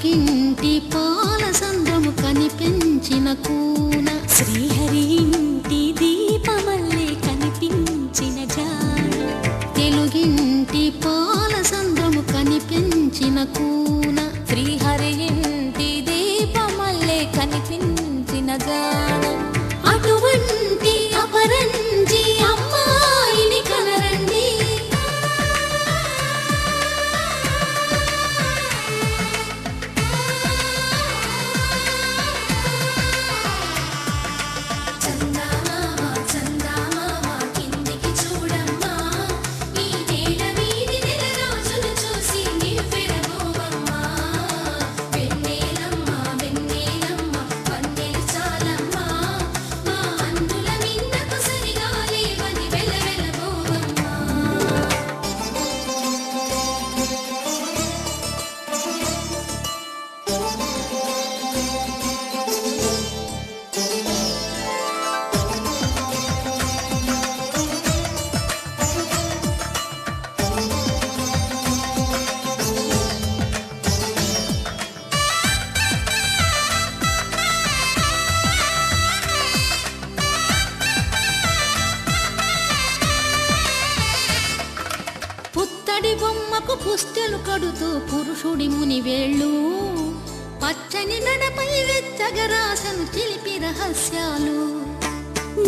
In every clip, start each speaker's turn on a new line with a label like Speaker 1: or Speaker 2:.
Speaker 1: తెలుగింటి పాల సంద్రము కనిపించిన కూన
Speaker 2: శ్రీహరి ఇంటి దీపమల్లే కనిపించిన జాడ
Speaker 1: తెలుగింటి పాల సంద్రము కనిపించిన కూన
Speaker 2: శ్రీహరి ఇంటి దీపమల్లే కనిపించిన జాడ
Speaker 1: అటువంటి అపరంజి అమ్మాయిని కనరండి పుత్తడి బొమ్మకు పుస్తెలు కడుతూ పురుషుడి ముని వేళ్ళు పచ్చని నడపై వెచ్చగరాసను చిలిపి రహస్యాలు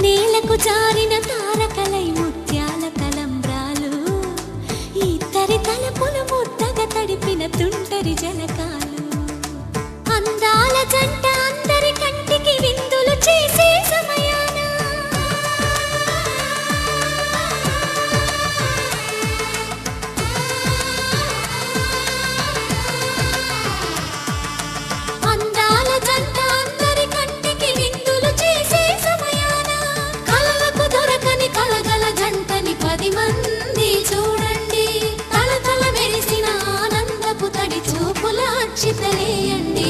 Speaker 2: నేలకు జారిన తారకలై ముత్యాల తలంబ్రాలు ఇద్దరి తలపులు ముద్దగా తడిపిన తుంటరి జలకాలు అందాల జంట అందరి కంటికి విందులు చేసే సమయాన అందాల జంట అందరి కంటికి విందులు చేసే సమయాన కలలకు దొరకని కలగల జంటని 10 మంది చూడండి తలతల మెరిసిన ఆనందపు తడి చూపుల అక్షితలేయండి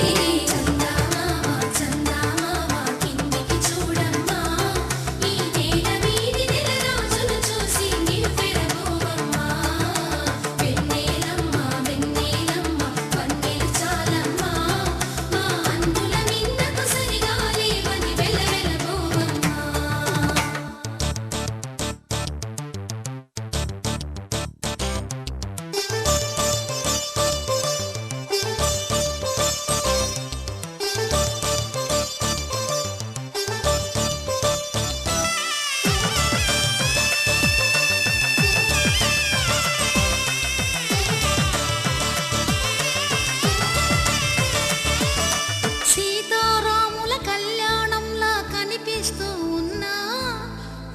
Speaker 2: సీతారాముల కళ్యాణంలా కనిపిస్తూ ఉన్నా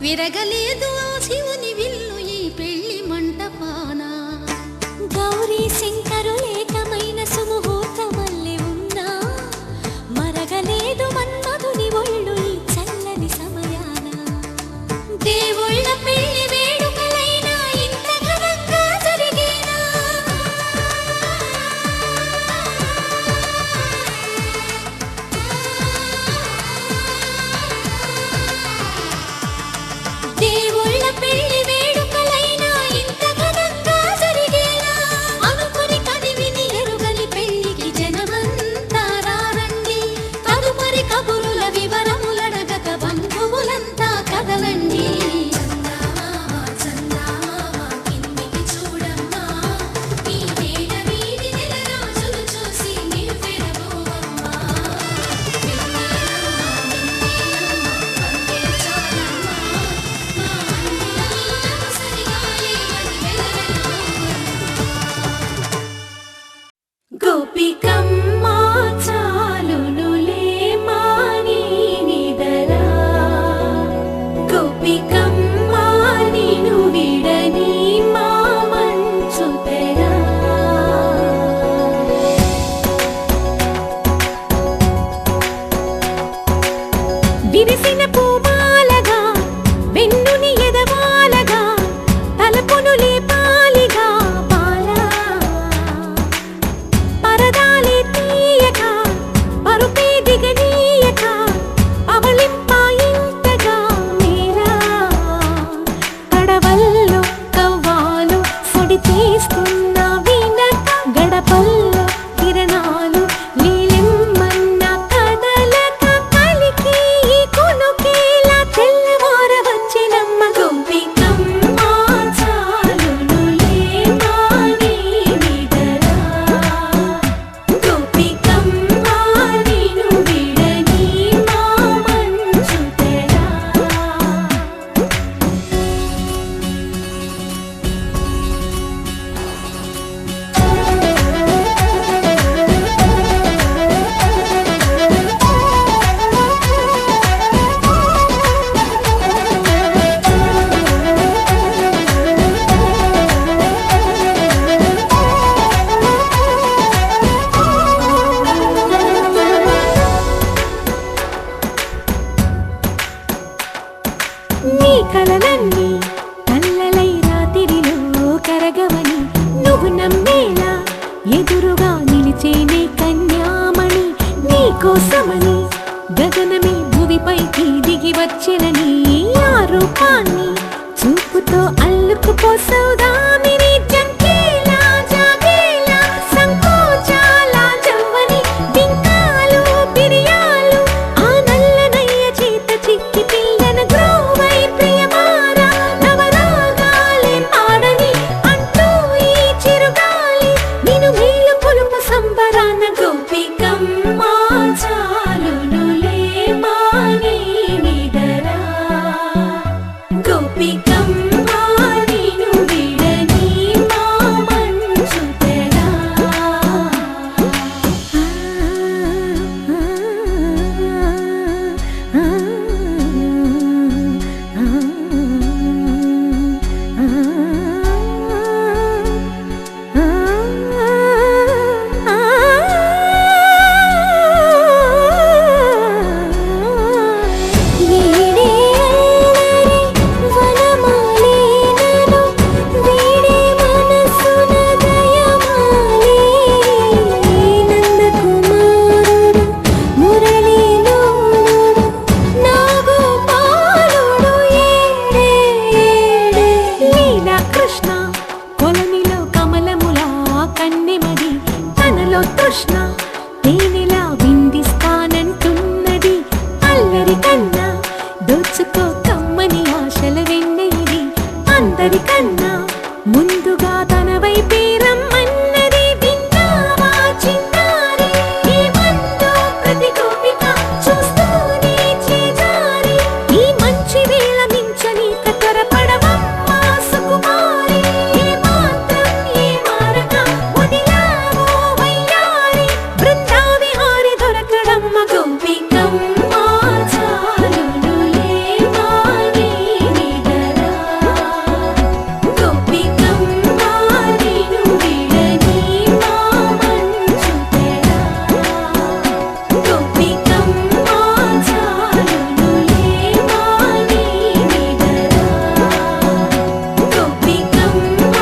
Speaker 2: విరగలేదు ఆ శివుని విల్లు ఈ పెళ్లి మంటపాన గౌరీ శంకరులేకమైన సుముహూర్తమల్లె ఉన్నా మరగలేదు మన్మధుని ఒళ్ళు ఈ చల్లని సమయాన దేవుళ్ళ పెళ్లి వేడుకలైనా ఇంత ఘనంగా జరిగేనా దేవుళ్ళ పెళ్లి వేడుకలైనా ఇంత ఘనంగా జరిగేనా అనుకుని కదివిని ఎరుగని పెళ్లికి జనమంతా రారండి తదుపరి కబురుల వివరములడగక బంధువులంతా కదలండి గోపికమ్మ చాలునులే మాని నిదరా గోపికమ్మ నిను విడని మా మంచు తెరా విరిసిన పూమాలగా వెన్నుని ఎదవాలగా తలపును లేపాలిగా బాలా పరదాలే తీయక పరుపే దిగనీయక అవలింపాయింతగా మీరా కడవల్లో కవ్వాలు సడి చేస్తున్న వీణ గడపల్లో కిరణాలు వచ్చినని ఆ రూపాన్ని చూపుతో అల్లుకుపోసౌదామిని జంకేలా జాగేలా సంకోచాల జవ్వని బింకాలు బిరియాలు ఆ నల్లనయ్య చేత చిక్కి పిల్లన గ్రోవై ప్రియమారా నవరాగాలే పాడని అంటూ ఈ చిరుగాలి నిన్ను మేలు కొలుపు సంబరాన గోపికమ్మ చాలునులే మాని నిదరా గోపికమ్మ నిన్ను విడని మా మంచు తెరా కృష్ణ తేనెలా విందిస్తానంటున్నది అల్లరి కన్నా దోచుకో కమ్మని ఆశల వెన్నెయిది అందరికన్నా ముందుగా తన వైపే రమ్మన్నది విన్నావా చిన్నారి ఏమందో ప్రతి గోపిక చూస్తూనే చేజారి ఈ మంచి వేళ మించనీక త్వరపడవమ్మా సుకుమారి ఏ మాత్రం ఏ మారక వదిలావో వయ్యారి బృందావిహారి దొరకడమ్మ గోపికమ్మ చాలునులే మాని నిదరా గోపికమ్మ నిన్ను విడని మా మంచు తెరా గోపికమ్మ చాలునులే మాని నిదరా గోపికమ్మ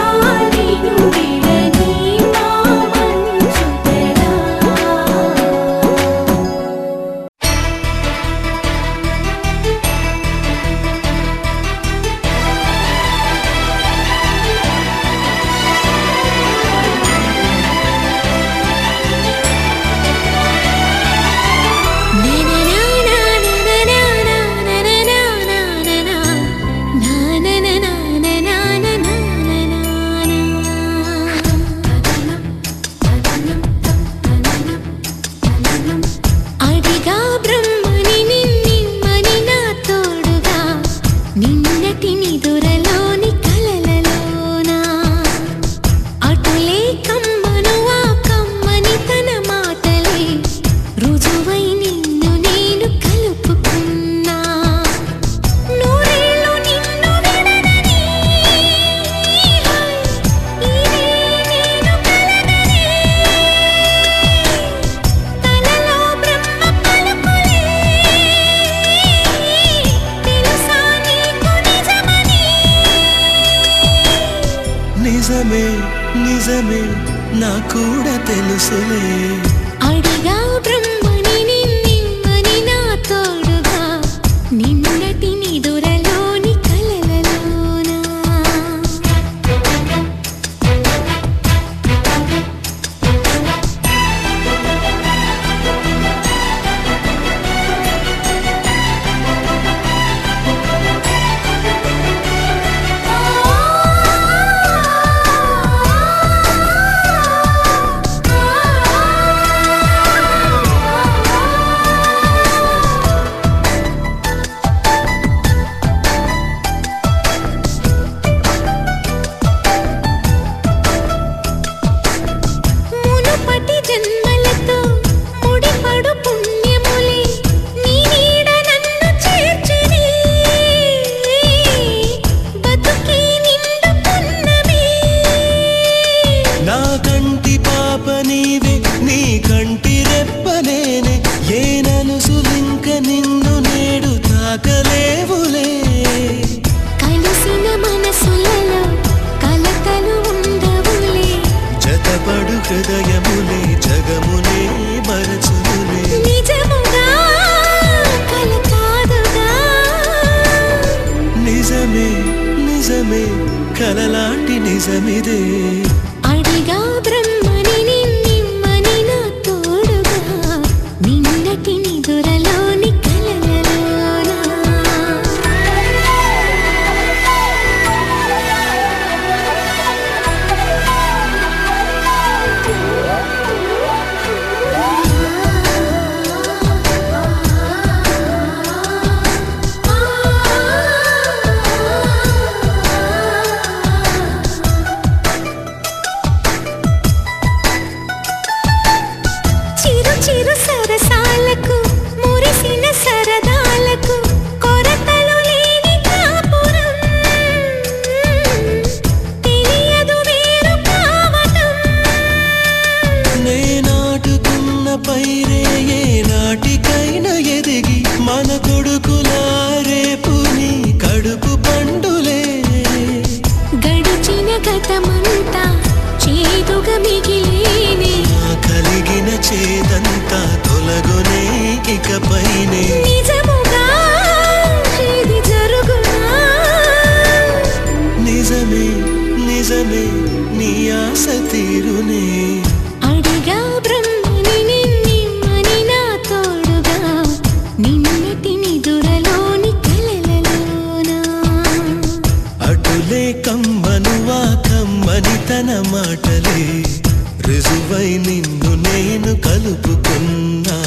Speaker 2: నిన్ను విడని మా మంచు తెరా అడిగా బ్రహ్మని నిన్నిమ్మని నా తోడుగా నిన్నటి నిదురలోని కలలలోనా అటులే కమ్మను ఆ కమ్మని తన మాటలే రుజువై నిన్ను నేను కలుపుకున్నా నూరేళ్ళు నిన్ను విడనని ఇదే నేను కలనని తలలో బ్రహ్మ పలుకులే తెలుసా నీకు నిజమని
Speaker 3: నిజమే నిజమే నా కూడా తెలుసులే
Speaker 1: అడిగా బ్రహ్మని నిన్నిమ్మని నా తోడుగా నిన్నటి నిదురలోని కలలలోనా ఆ
Speaker 3: నిజమే కలలాంటి నిజమిదే
Speaker 1: అడిగా బ్రహ్మని నిన్నిమ్మని నా తోడుగా నిన్నటి నిదురలోని కలలలోనా చిరు చిరు సరసాలకు మురిసిన సరదాలకు కొరతలు లేని కాపురం తెలియదు వేరు కావటం
Speaker 3: నే నాటుకున్న పైరే ఏ నాటికైనా ఎదిగి మన కొడుకులా రేపు నీ కడుపు పండులే
Speaker 1: గడిచిన గతమంతా చేదుగా మిగిలేనే
Speaker 3: నా కలిగిన చేదంతా తొలగునే ఇకపైనే
Speaker 1: నిజముగా ఇది జరుగునా
Speaker 3: నిజమే నిజమే నీ ఆశ తీరునే
Speaker 1: అడిగా బ్రహ్మని నిన్నిమ్మని నా తోడుగా నిన్నటి నిదురలోని కలలలోనా
Speaker 3: అటులే కమ్మనువా కమ్మని తన మాటలే రుజువై నిన్ను నేను కలుపుకున్నా